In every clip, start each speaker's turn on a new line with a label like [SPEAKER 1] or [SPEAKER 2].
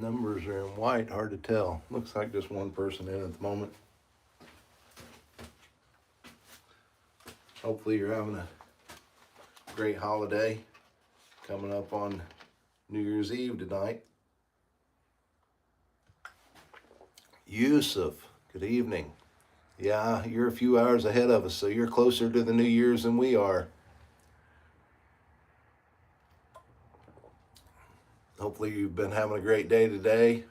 [SPEAKER 1] numbers are in white, hard to tell. Looks like just one person in at the moment. Hopefully you're having a great holiday coming up on New Year's Eve tonight. Yusuf, good evening. Yeah, you're a few hours ahead of us, so you're closer to the New Year's than we are. Hopefully you've been having a great day today.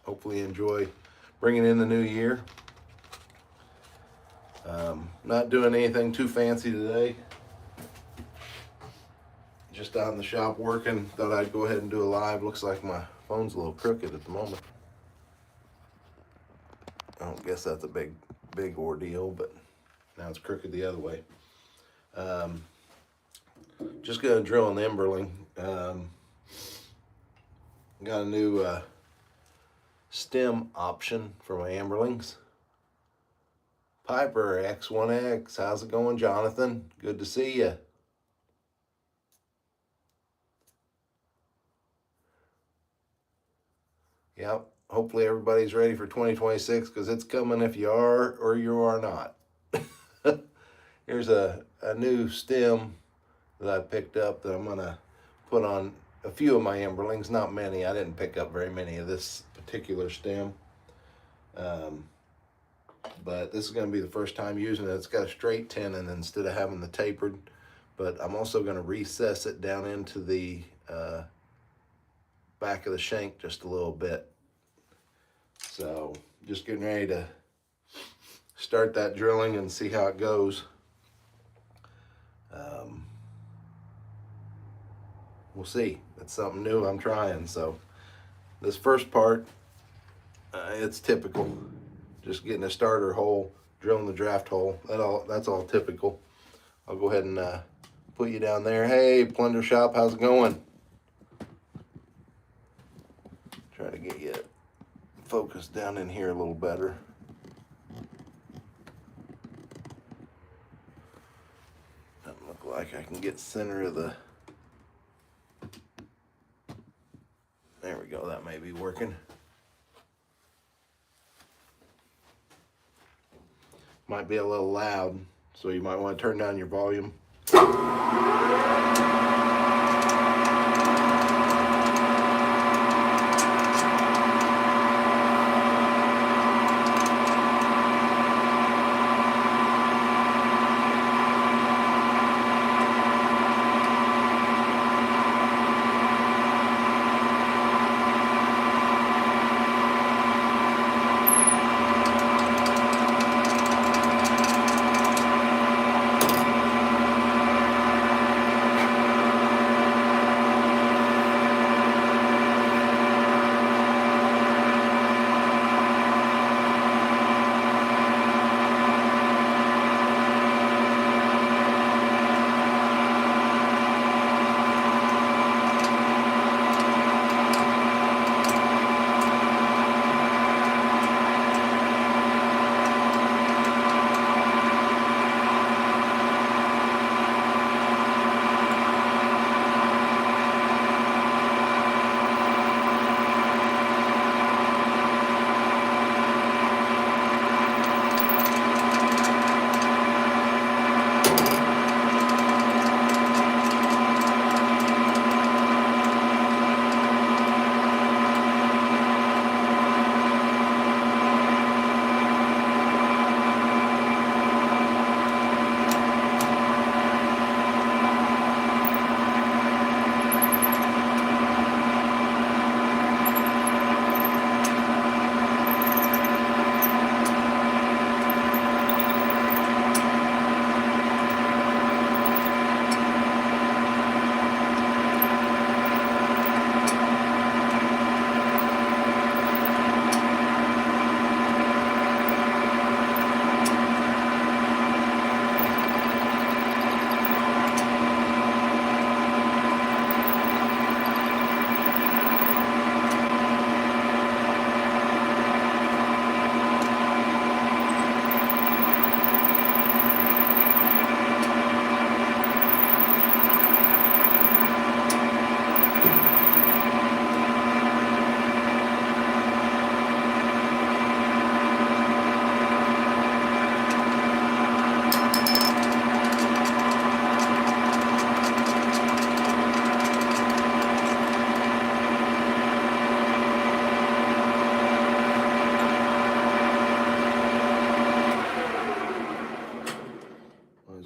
[SPEAKER 1] Hopefully you enjoy bringing in the new year. Not doing anything too fancy today. Just out in the shop working. Thought I'd go ahead and do a live. Looks like my phone's a little crooked at the moment. I don't guess that's a big ordeal, but now it's crooked the other way. Just gonna drill an Emberling. Got a new stem option for my Emberlings. Piper X1X, how's it going, Jonathan? Good to see you. Yep, hopefully everybody's ready for 2026 because it's coming if you are or you are not. Here's a new stem that I picked up that I'm gonna put on a few of my Emberlings, not many. I didn't pick up very many of this particular stem. But this is going to be the first time using it. It's got a straight tenon instead of having the tapered. But I'm also going to recess it down into the back of the shank just a little bit. So just getting ready to start that drilling and see how it goes. We'll see. It's something new I'm trying. So this first part, it's typical. Just getting a starter hole, drilling the draft hole. That's all typical. I'll go ahead and put you down there. Hey, Plunder Shop, how's it going? Try to get you focused down in here a little better. Doesn't look like I can get center of the... There we go, that may be working. Might be a little loud, so you might want to turn down your volume.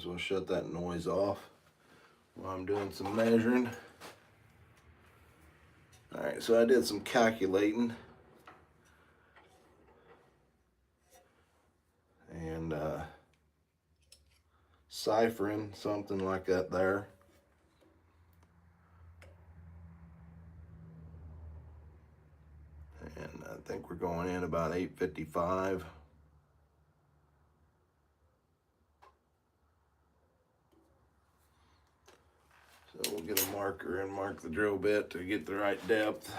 [SPEAKER 1] well shut that noise off while I'm doing some measuring. Alright, so I did some calculating. And ciphering, something like that there. And I think we're going in about 855. So we'll get a marker and mark the drill bit to get the right depth.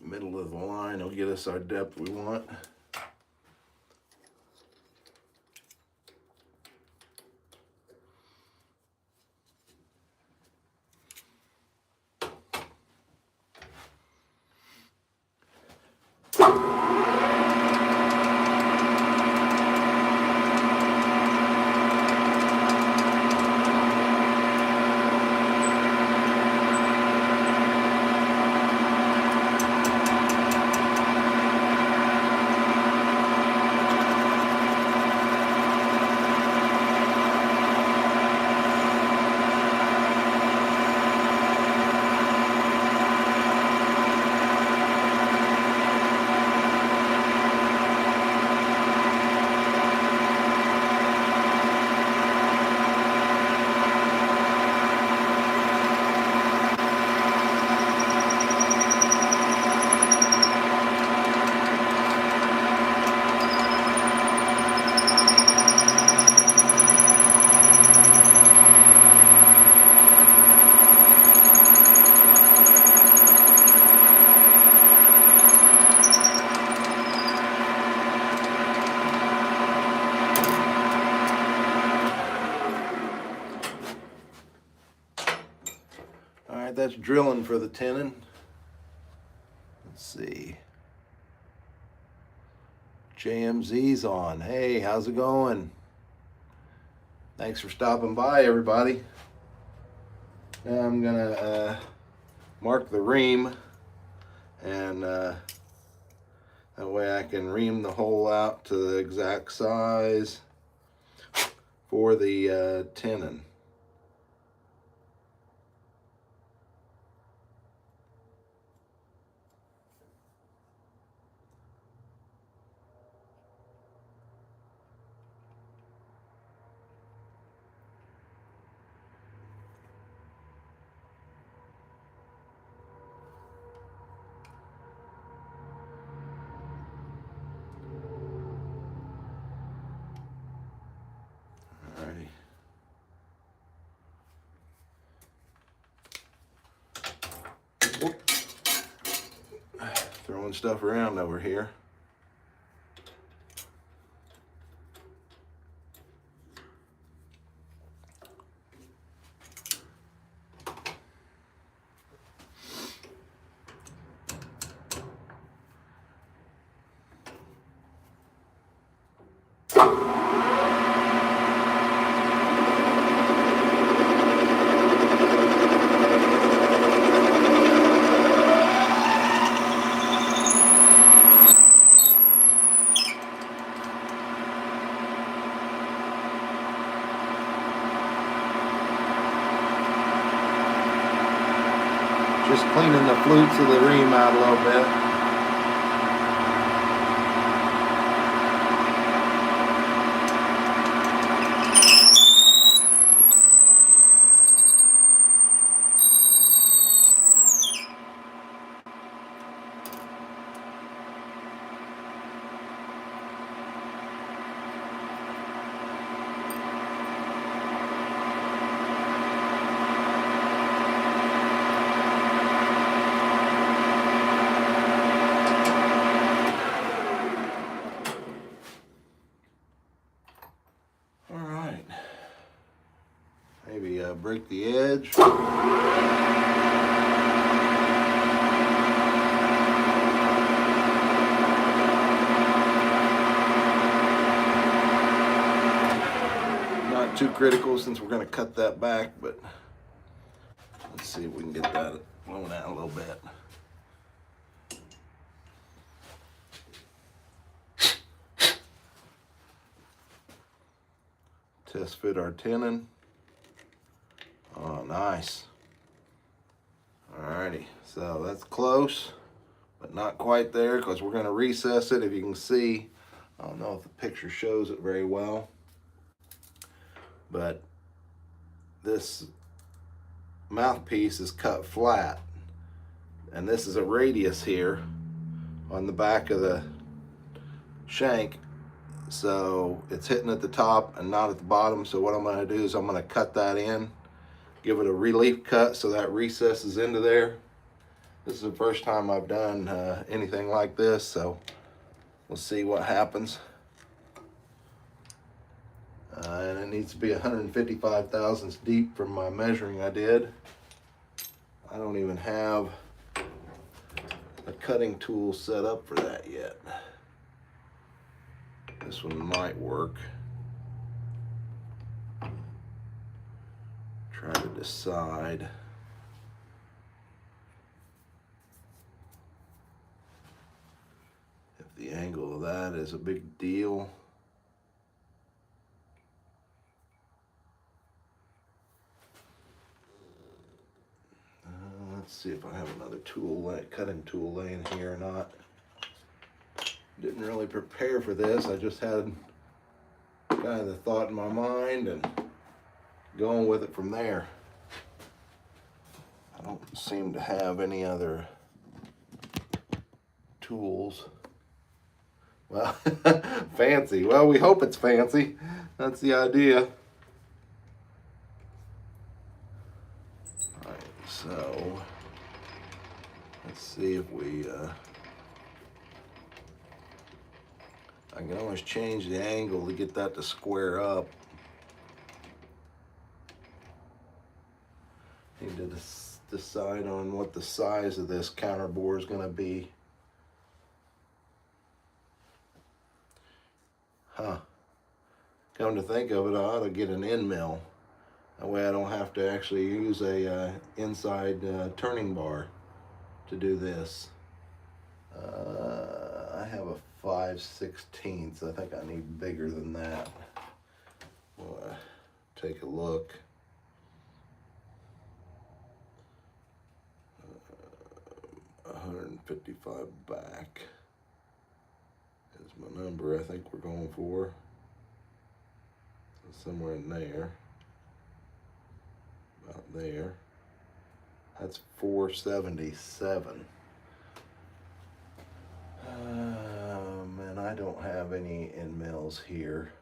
[SPEAKER 1] Middle of the line will get us our depth we want. That's drilling for the tenon. Let's see. JMZ's on. Hey, how's it going? Thanks for stopping by, everybody. Now I'm gonna mark the ream, and that way I can ream the hole out to the exact size for the tenon. Throwing stuff around over here. Just cleaning the flutes of the ream out a little bit. break the edge. Not too critical since we're going to cut that back, but let's see if we can get that blown out a little bit. Test fit our tenon. Oh, nice. Alrighty, so that's close, but not quite there because we're going to recess it. If you can see, I don't know if the picture shows it very well, but this mouthpiece is cut flat, and this is a radius here on the back of the shank. So it's hitting at the top and not at the bottom. So what I'm going to do is I'm going to cut that in, give it a relief cut so that recesses into there. This is the first time I've done anything like this, so we'll see what happens. And it needs to be 155 thousandths deep from my measuring I did. I don't even have a cutting tool set up for that yet. This one might work. Try to decide if the angle of that is a big deal. Let's see if I have another tool, cutting tool laying here or not. Didn't really prepare for this. I just had kind of the thought in my mind and going with it from there. I don't seem to have any other tools. Well, fancy. Well, we hope it's fancy. That's the idea. All right, so let's see if we I can always change the angle to get that to square up. Need to decide on what the size of this counter bore is going to be. Come to think of it, I ought to get an end mill. That way I don't have to actually use a inside turning bar to do this. I have a 5/16. I think I need bigger than that. We'll take a look. 155 back is my number I think we're going for. So somewhere in there. About there. That's 477. And I don't have any end mills here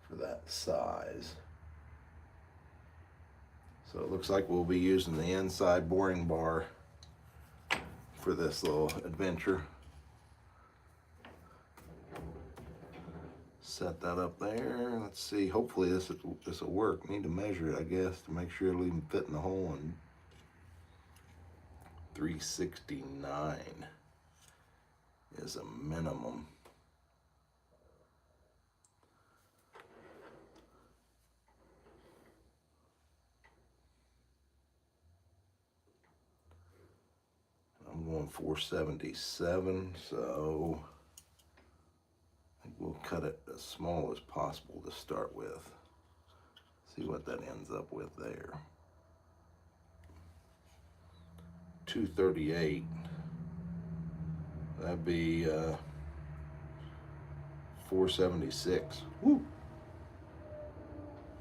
[SPEAKER 1] for that size. So it looks like we'll be using the inside boring bar for this little adventure. Set that up there. Let's see, hopefully this will work. Need to measure it, I guess, to make sure it'll even fit in the hole. And 369 is a minimum. I'm going 477, so I think we'll cut it as small as possible to start with. See what that ends up with there. 238. That'd be 476. Woo!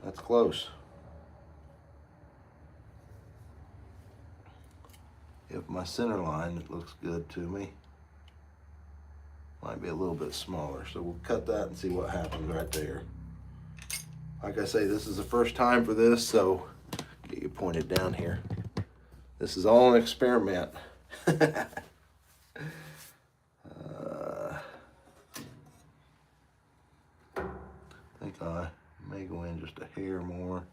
[SPEAKER 1] That's close. If my center line, it looks good to me. Might be a little bit smaller, so we'll cut that and see what happens right there. Like I say, this is the first time for this, so get you pointed down here. This is all an experiment. I think I may go in just a hair more.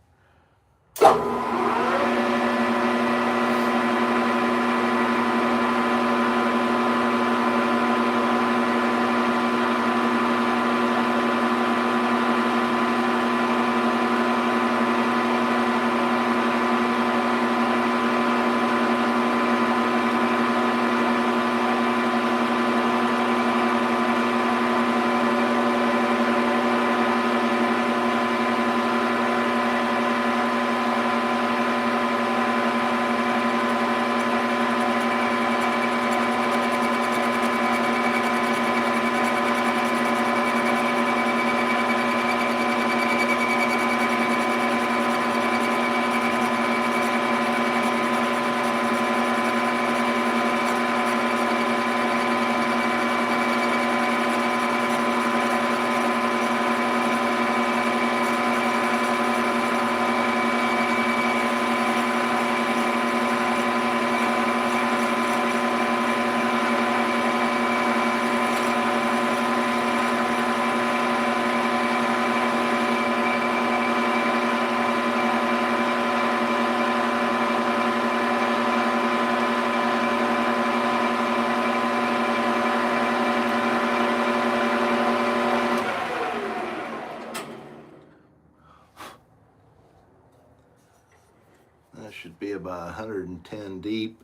[SPEAKER 1] That should be about 110 deep.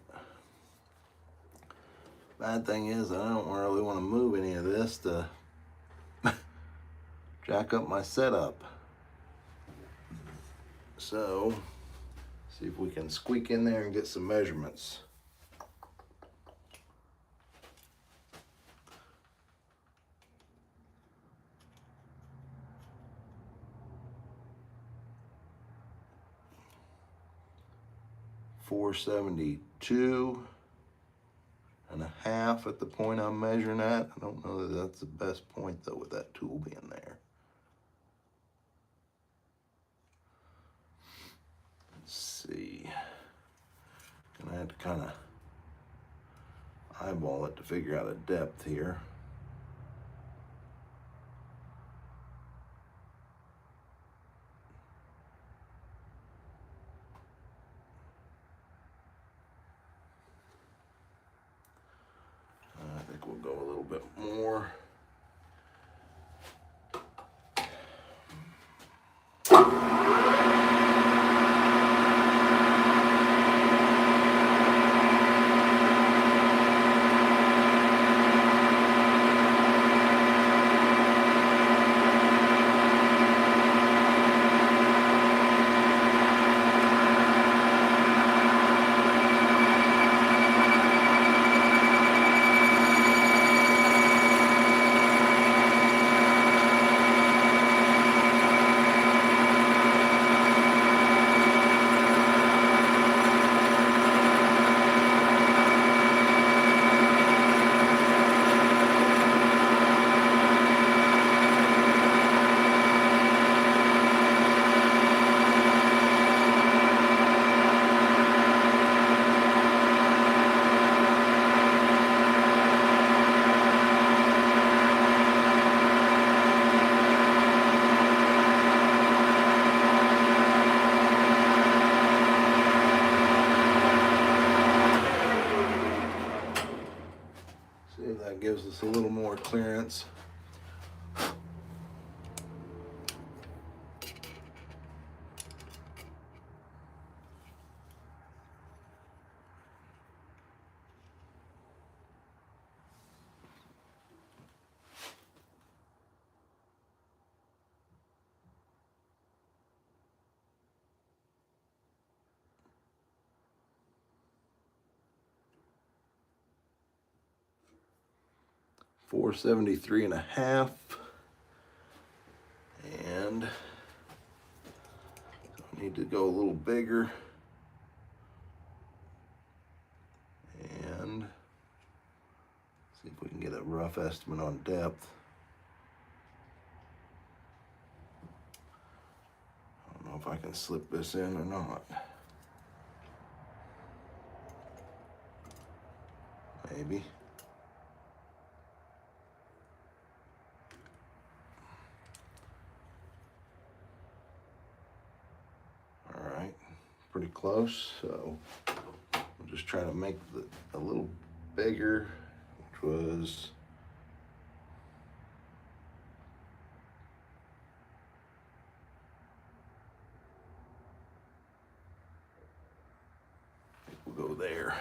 [SPEAKER 1] Bad thing is, I don't really want to move any of this to jack up my setup. So, see if we can squeak in there and get some measurements. .472 and a half at the point I'm measuring at. I don't know that that's the best point though with that tool being there. Let's see. Gonna have to kind of eyeball it to figure out a depth here. I think we'll go a little bit more. That gives us a little more clearance. .473 and a half, and I need to go a little bigger, and see if we can get a rough estimate on depth. I don't know if I can slip this in or not. Maybe. All right. close, so I'm just trying to make a little bigger, which was we'll go there.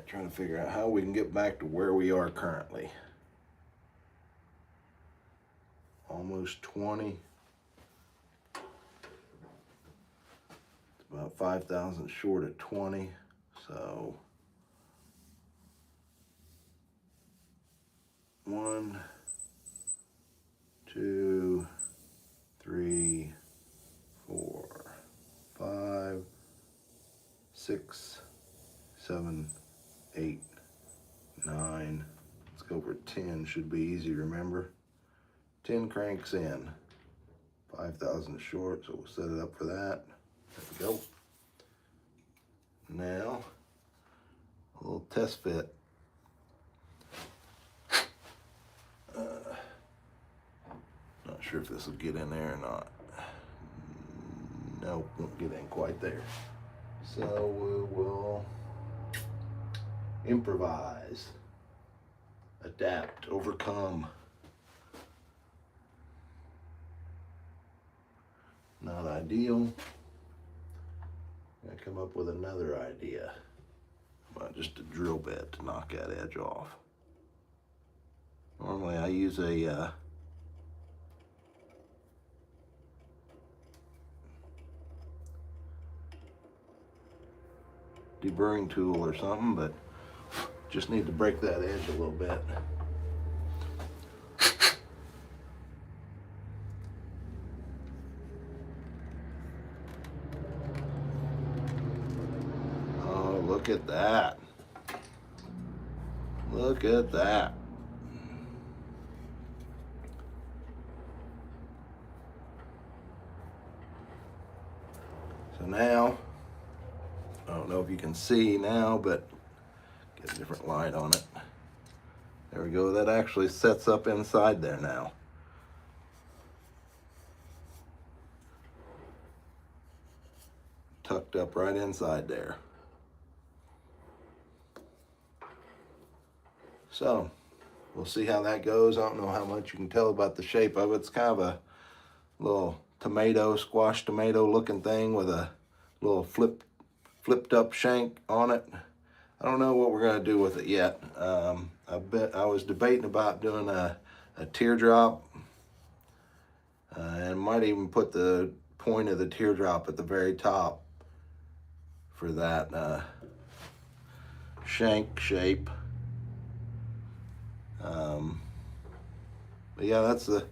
[SPEAKER 1] Trying to figure out how we can get back to where we are currently. Almost 20. It's about 5,000 short at 20. So 1, 2, 3, 4, 5, 6, 7, 8, 9, let's go for 10, should be easy to remember. 10 cranks in, 5,000 short, so we'll set it up for that. There we go. Now, a little test fit. Not sure if this will get in there or not. Nope, won't get in quite there. So we will improvise, adapt, overcome. Not ideal. I come up with another idea about just a drill bit to knock that edge off. Normally I use a deburring tool or something, but just need to break that edge a little bit. Oh, look at that. Look at that. So now, I don't know if you can see now, but get a different light on it. There we go. That actually sets up inside there now. Tucked up right inside there. So, we'll see how that goes. I don't know how much you can tell about the shape of it. It's kind of a little tomato, squash tomato looking thing with a little flipped up shank on it. I don't know what we're going to do with it yet. I was debating about doing a teardrop, and might even put the point of the teardrop at the very top for that shank shape. But yeah, that's the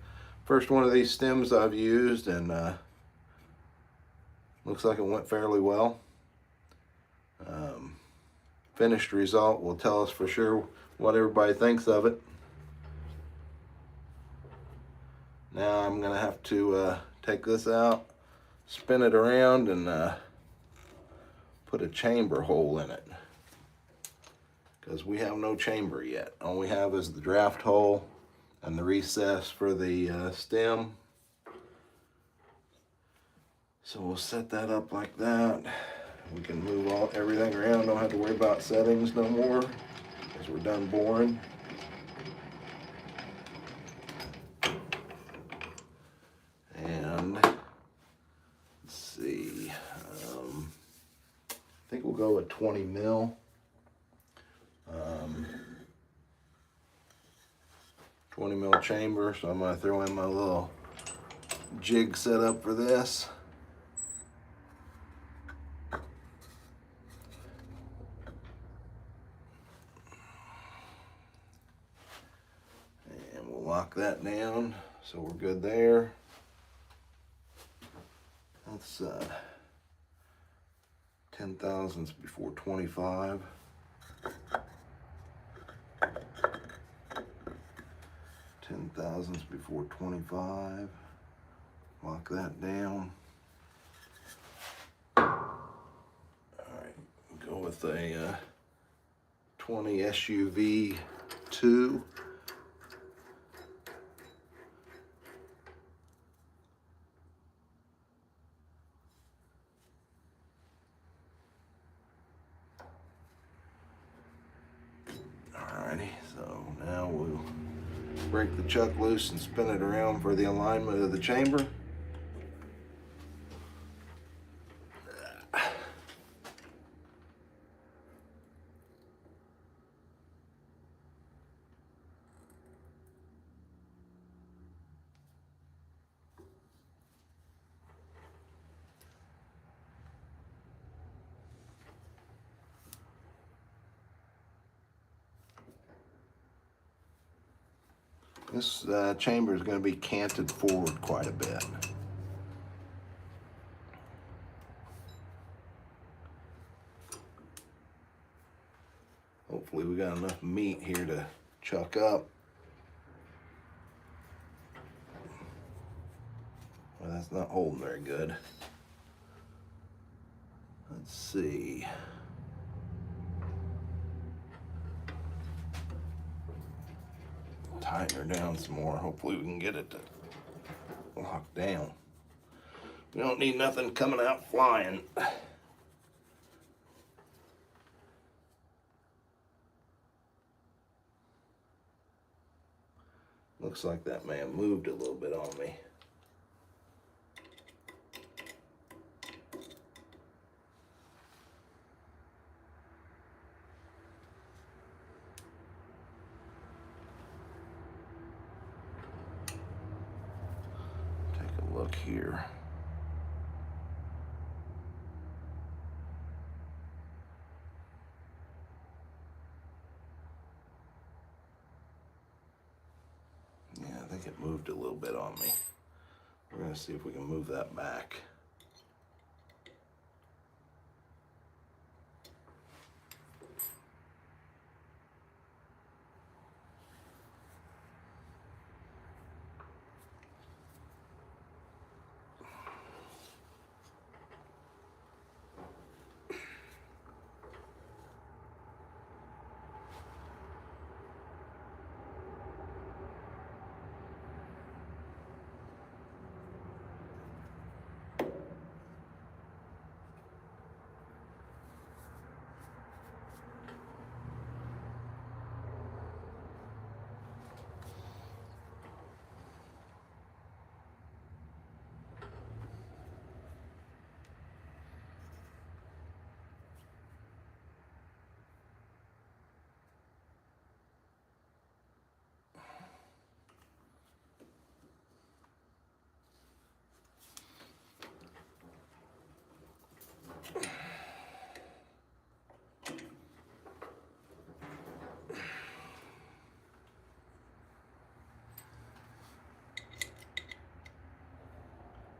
[SPEAKER 1] first one of these stems I've used, and looks like it went fairly well. Finished result will tell us for sure what everybody thinks of it. Now I'm gonna have to take this out, spin it around, and put a chamber hole in it, because we have no chamber yet. All we have is the draft hole and the recess for the stem. So we'll set that up like that. We can move everything around, don't have to worry about settings no more, because we're done boring. And let's see, I think we'll go with 20 mil. 20 mil chamber, so I'm going to throw in my little jig setup for this. And we'll lock that down, so we're good there. That's 10 thousandths before 25. 10 thousandths before 25. Lock that down. Alright, go with a 20 SUV 2. Alrighty, so now we'll break the chuck loose and spin it around for the alignment of the chamber. This chamber is going to be canted forward quite a bit. Hopefully we got enough meat here to chuck up. Well, that's not holding very good. Let's see. Tighten her down some more. Hopefully we can get it to lock down. We don't need nothing coming out flying. Looks like that may have moved a little bit on me. Look here. Yeah, I think it moved a little bit on me. We're going to see if we can move that back.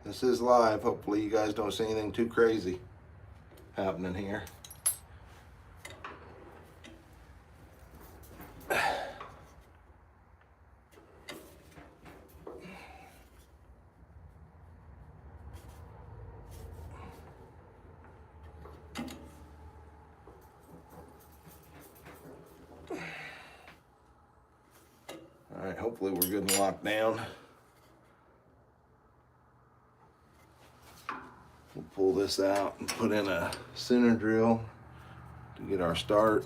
[SPEAKER 1] This is live. Hopefully you guys don't see anything too crazy happening here. All right, hopefully we're good and locked down. We'll pull this out and put in a center drill to get our start.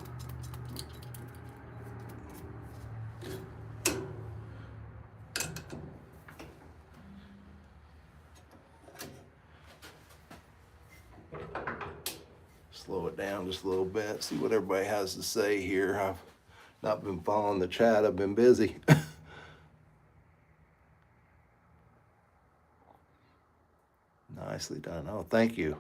[SPEAKER 1] Slow it down just a little bit, see what everybody has to say here. I've not been following the chat, I've been busy. Nicely done. Oh, thank you.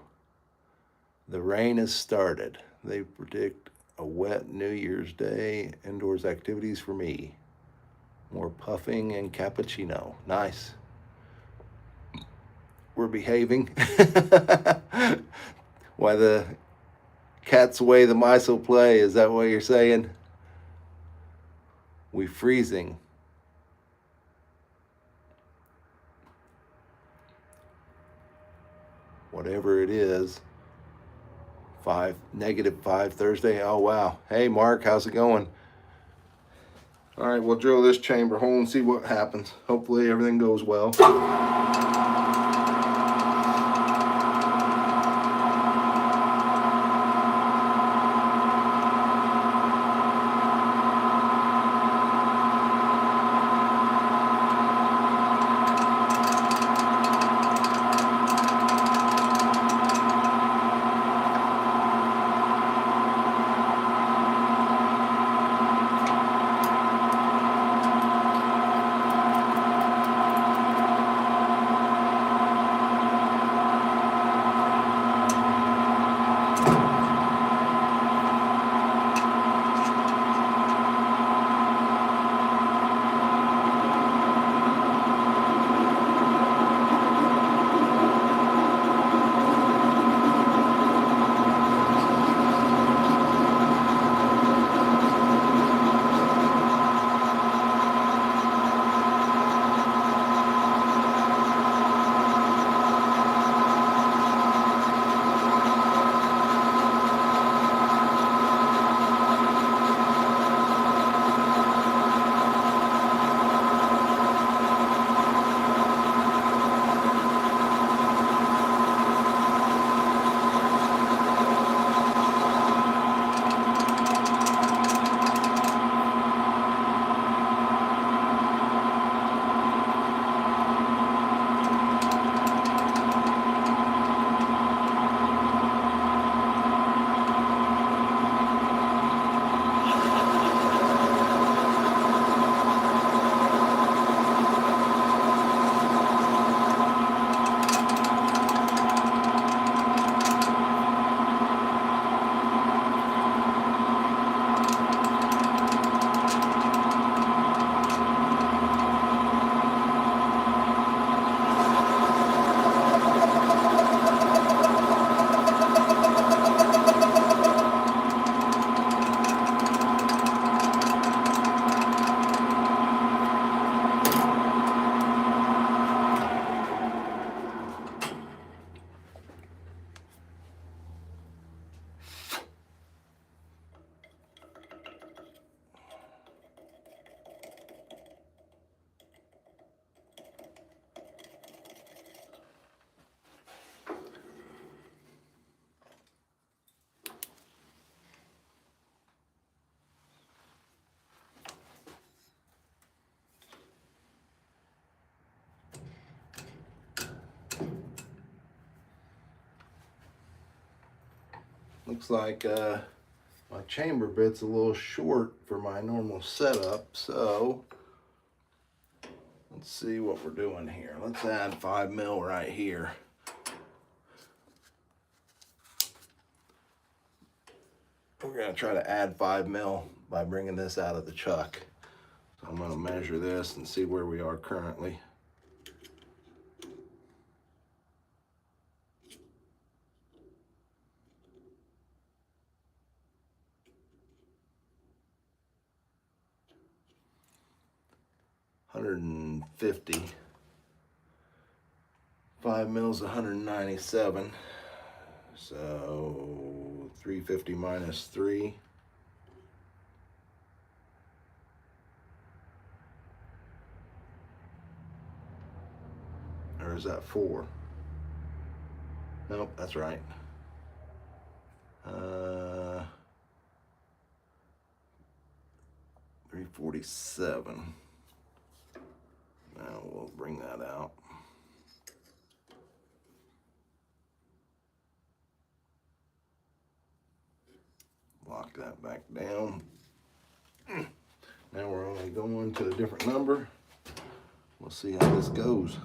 [SPEAKER 1] The rain has started. They predict a wet New Year's Day. Indoors activities for me. More puffing and cappuccino. Nice. We're behaving. Why the cat's away, the mice will play. Is that what you're saying? We freezing. Whatever it is. -5 Thursday. Oh wow. Hey Mark, how's it going? All right, we'll drill this chamber hole and see what happens. Hopefully everything goes well. Looks like my chamber bit's a little short for my normal setup, so let's see what we're doing here. Let's add 5 mil right here. We're going to try to add 5 mil by bringing this out of the chuck. So I'm going to measure this and see where we are currently. $150. 5 mils, 197. So 350 minus 3. Or is that 4? Nope, that's right. 347. Now we'll bring that out. Lock that back down. Now we're only going to a different number. We'll see how this goes.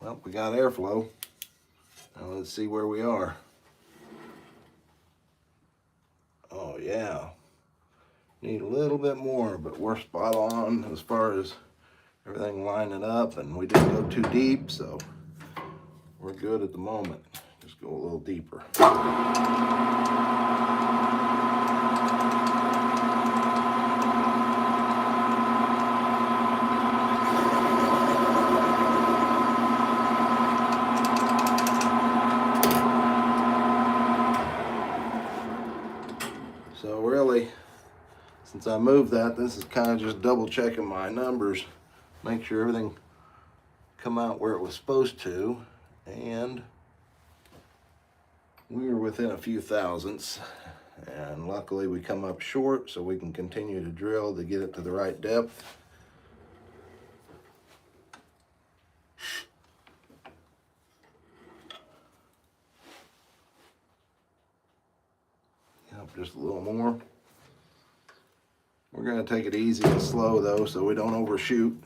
[SPEAKER 1] Well, we got airflow. Now let's see where we are. Oh yeah, need a little bit more, but we're spot on as far as everything lining up, and we didn't go too deep, so we're good at the moment. Just go a little deeper. So really, since I moved that, this is kind of just double checking my numbers, make sure everything come out where it was supposed to, and we were within a few thousandths, and luckily we come up short, so we can continue to drill to get it to the right depth. Yep, just a little more. We're going to take it easy and slow though, so we don't overshoot.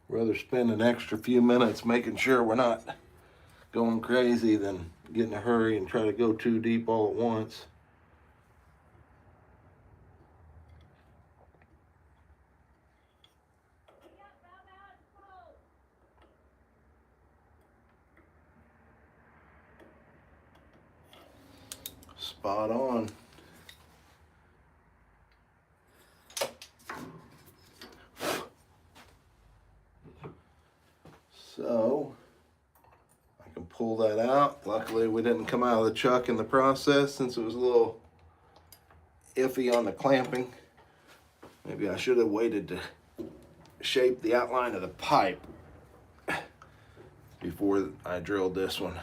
[SPEAKER 1] Rather spend an extra few minutes making sure we're not going crazy than get in a hurry and try to go too deep all at once. Spot on. So I can pull that out. Luckily we didn't come out of the chuck in the process, since it was a little iffy on the clamping. Maybe I should have waited to shape the outline of the pipe before I drilled this one.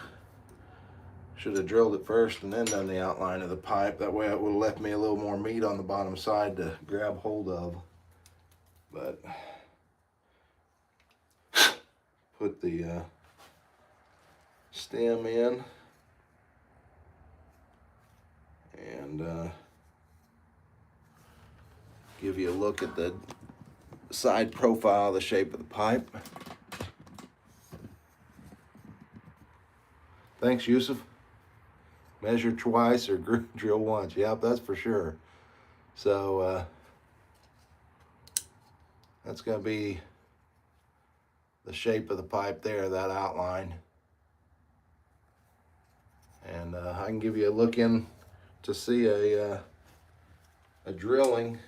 [SPEAKER 1] Should have drilled it first and then done the outline of the pipe. That way it would have left me a little more meat on the bottom side to grab hold of. But put the stem in, and give you a look at the side profile, the shape of the pipe. Thanks, Yusuf. Measure twice or drill once. Yep, that's for sure. So that's going to be the shape of the pipe there, that outline. And I can give you a look in to see a drilling.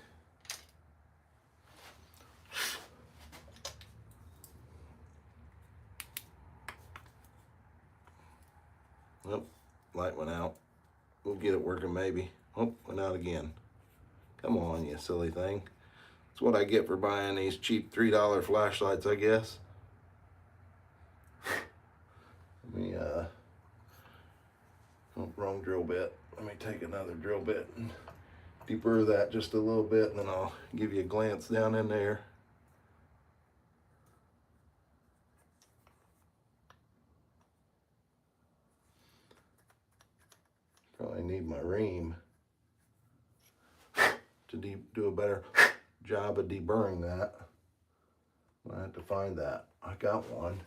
[SPEAKER 1] Oh, light went out. We'll get it working maybe. Oh, went out again. Come on, you silly thing. That's what I get for buying these cheap $3 flashlights, I guess. Let me, oh, wrong drill bit. Let me take another drill bit and deburr that just a little bit, and then I'll give you a glance down in there. Probably need my ream to do a better job of deburring that. I have to find that. I got one.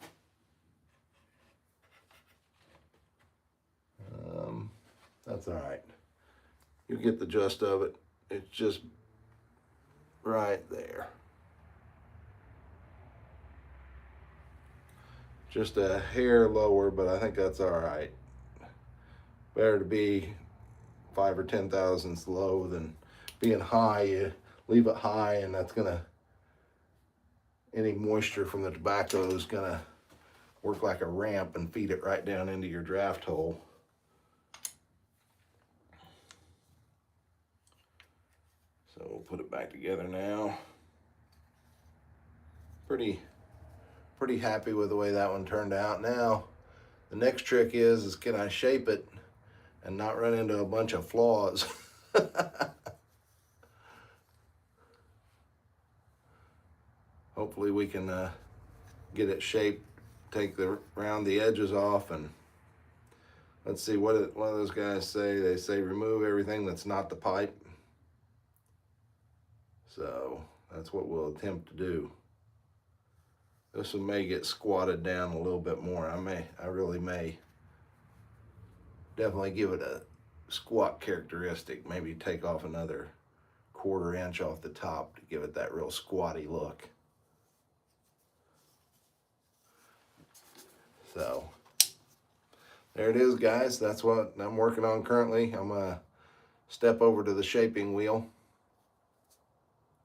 [SPEAKER 1] That's all right. You get the gist of it. It's just right there. Just a hair lower, but I think that's all right. Better to be 5 or 10 thousandths low than being high. You leave it high, and that's gonna, any moisture from the tobacco is gonna work like a ramp and feed it right down into your draft hole. So we'll put it back together now. Pretty happy with the way that one turned out. Now, the next trick is can I shape it and not run into a bunch of flaws? Hopefully we can get it shaped, take round the edges off, and let's see what do those guys say. They say remove everything that's not the pipe. So that's what we'll attempt to do. This one may get squatted down a little bit more. I really may definitely give it a squat characteristic. Maybe take off another 1/4 inch off the top to give it that real squatty look. So there it is, guys. That's what I'm working on currently. I'm gonna step over to the shaping wheel.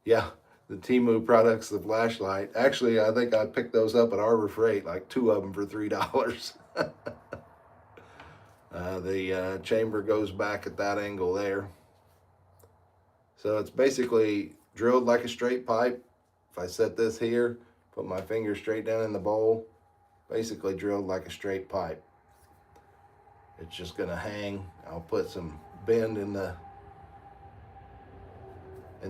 [SPEAKER 1] Yeah, the Temu products, the flashlight. Actually, I think I picked those up at Arbor Freight, like 2 of them for $3. The chamber goes back at that angle there. So it's basically drilled like a straight pipe. If I set this here, put my finger straight down in the bowl, basically drilled like a straight pipe. It's just gonna hang. I'll put some bend in the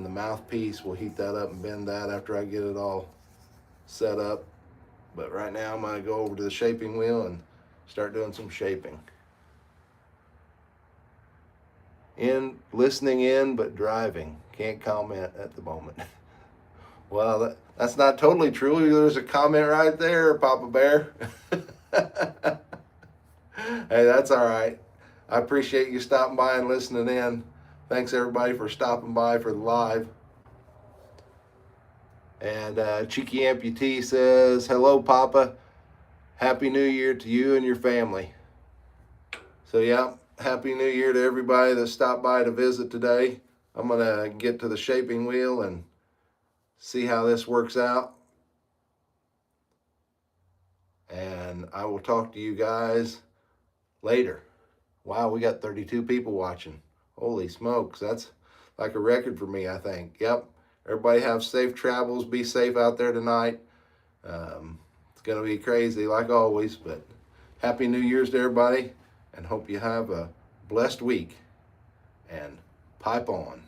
[SPEAKER 1] mouthpiece. We'll heat that up and bend that after I get it all set up. But right now I'm gonna go over to the shaping wheel and start doing some shaping. Listening in, but driving. Can't comment at the moment. Well, that's not totally true. There's a comment right there, Papa Bear. Hey, that's all right. I appreciate you stopping by and listening in. Thanks everybody for stopping by for the live. And Cheeky Amputee says, hello, Papa. Happy New Year to you and your family. So yeah, Happy New Year to everybody that stopped by to visit today. I'm gonna get to the shaping wheel and see how this works out. And I will talk to you guys later. Wow, we got 32 people watching. Holy smokes, that's like a record for me, I think. Yep, everybody have safe travels. Be safe out there tonight. It's gonna be crazy like always, but Happy New Year's to everybody, and hope you have a blessed week. And pipe on.